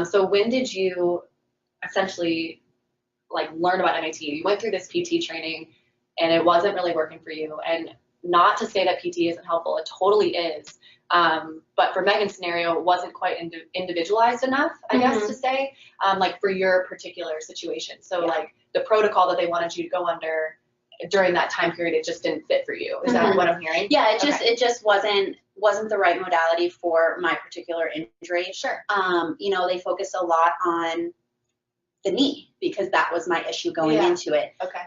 So when did you essentially like learn about MAT? You went through this PT training and it wasn't really working for you. And not to say that PT isn't helpful, it totally is. But for Megan's scenario, it wasn't quite individualized enough, I guess to say, like for your particular situation. So like the protocol that they wanted you to go under during that time period, it just didn't fit for you. Is that what I'm hearing? Yeah, it just wasn't the right modality for my particular injury. Sure. You know, they focused a lot on the knee because that was my issue going into it. Okay.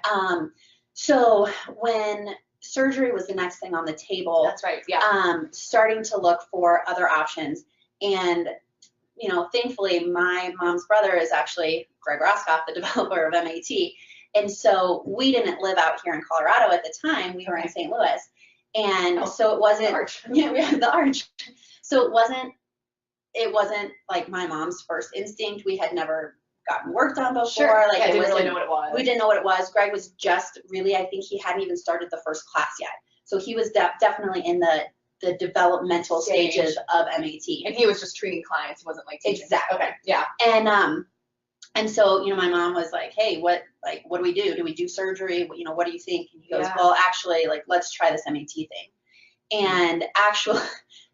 So when surgery was the next thing on the table, that's right. Yeah. Starting to look for other options. And, you know, thankfully my mom's brother is actually Greg Rosskopf, the developer of MAT. And so we didn't live out here in Colorado at the time. We were in St. Louis. And so it wasn't, we had the arch. So it wasn't like my mom's first instinct. We had never gotten worked on before. Sure. Like I didn't really know what it was. We didn't know what it was. Greg was just really, I think he hadn't even started the first class yet. So he was definitely in the developmental stages of MAT. And he was just treating clients. He wasn't like teaching. Exactly. Okay. Yeah. And so, you know, my mom was like, hey, what do we do? Do we do surgery? You know, what do you think? And he goes, well, actually, like, let's try this MAT thing. And actually,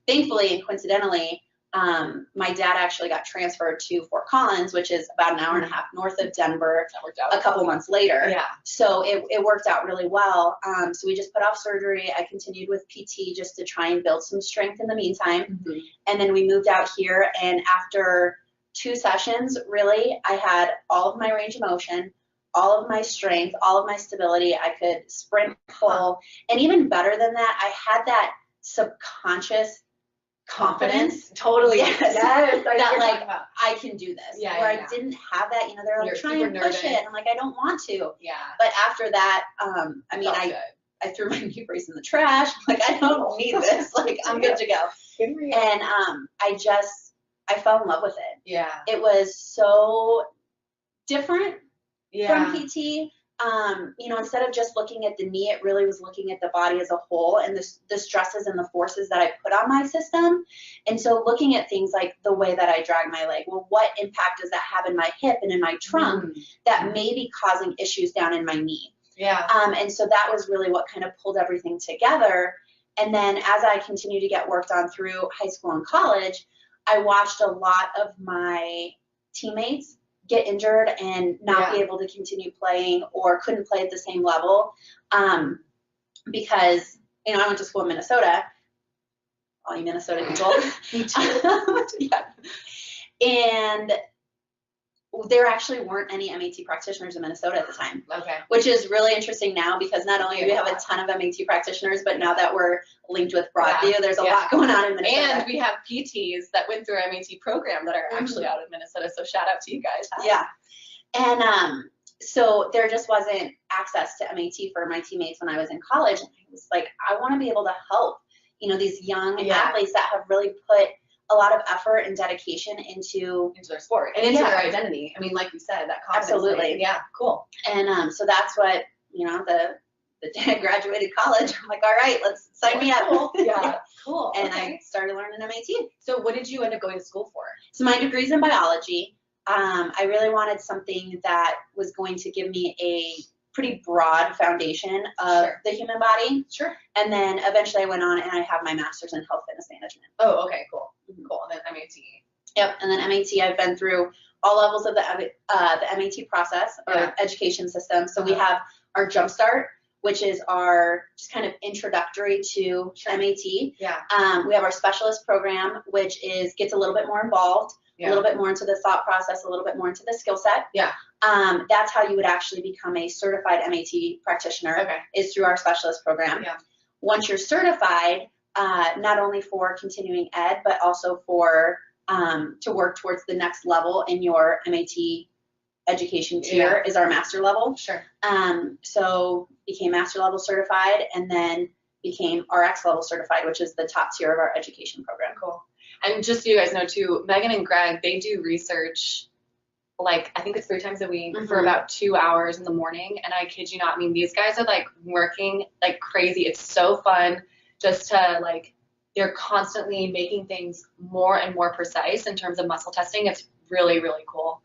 thankfully and coincidentally, my dad actually got transferred to Fort Collins, which is about an hour and a half north of Denver, a couple months later. Yeah. So it worked out really well. So we just put off surgery. I continued with PT just to try and build some strength in the meantime. And then we moved out here, and after 2 sessions, really, I had all of my range of motion, all of my strength, all of my stability. I could sprint full. And even better than that, I had that subconscious confidence. Totally. Yes. That like, I can do this. I didn't have that, you know, they're like, try and push it. I'm like, I don't want to. Yeah. But after that, I mean, I threw my knee brace in the trash. I'm like, I don't need this. Like, I'm good to go. And I fell in love with it. Yeah. It was so different from PT. You know, instead of just looking at the knee, it really was looking at the body as a whole and the stresses and the forces that I put on my system. And so looking at things like the way that I drag my leg, well, what impact does that have in my hip and in my trunk that may be causing issues down in my knee? Yeah. And so that was really what kind of pulled everything together. And then as I continued to get worked on through high school and college, I watched a lot of my teammates get injured and not be able to continue playing or couldn't play at the same level because, you know, I went to school in Minnesota. All you Minnesota people. Me too. And there actually weren't any MAT practitioners in Minnesota at the time. Okay. Which is really interesting now because not only do we have a ton of MAT practitioners, but now that we're linked with Broadview, there's a lot going on in Minnesota. And we have PTs that went through our MAT program that are actually out of Minnesota. So shout out to you guys. Yeah. And so there just wasn't access to MAT for my teammates when I was in college. And I was like, I want to be able to help, you know, these young athletes that have really put a lot of effort and dedication into their sport and into their identity. I mean, like you said, that confidence. Absolutely. Yeah, cool. And so that's what, you know, the day I graduated college, I'm like, all right, let's sign me up. Cool. Yeah, cool. And I started learning MAT. So what did you end up going to school for? So my degree's in biology. I really wanted something that was going to give me a pretty broad foundation of the human body. Sure. And then eventually I went on and I have my master's in health fitness management. Oh, okay, cool. Cool. And then MAT. Yep. And then MAT, I've been through all levels of the MAT process or education system. So we have our Jumpstart, which is our just kind of introductory to MAT. Yeah. We have our specialist program, which gets a little bit more involved. A little bit more into the thought process, a little bit more into the skill set. Yeah. That's how you would actually become a certified MAT practitioner is through our specialist program. Yeah. Once you're certified, not only for continuing ed, but also for to work towards the next level in your MAT education tier is our master level. Sure. So became master level certified and then became RX level certified, which is the top tier of our education program. Cool. And just so you guys know too, Megan and Greg, they do research, like, I think it's 3 times a week for about 2 hours in the morning. And I kid you not, I mean, these guys are like working like crazy. It's so fun just to like, they're constantly making things more and more precise in terms of muscle testing. It's really, really cool.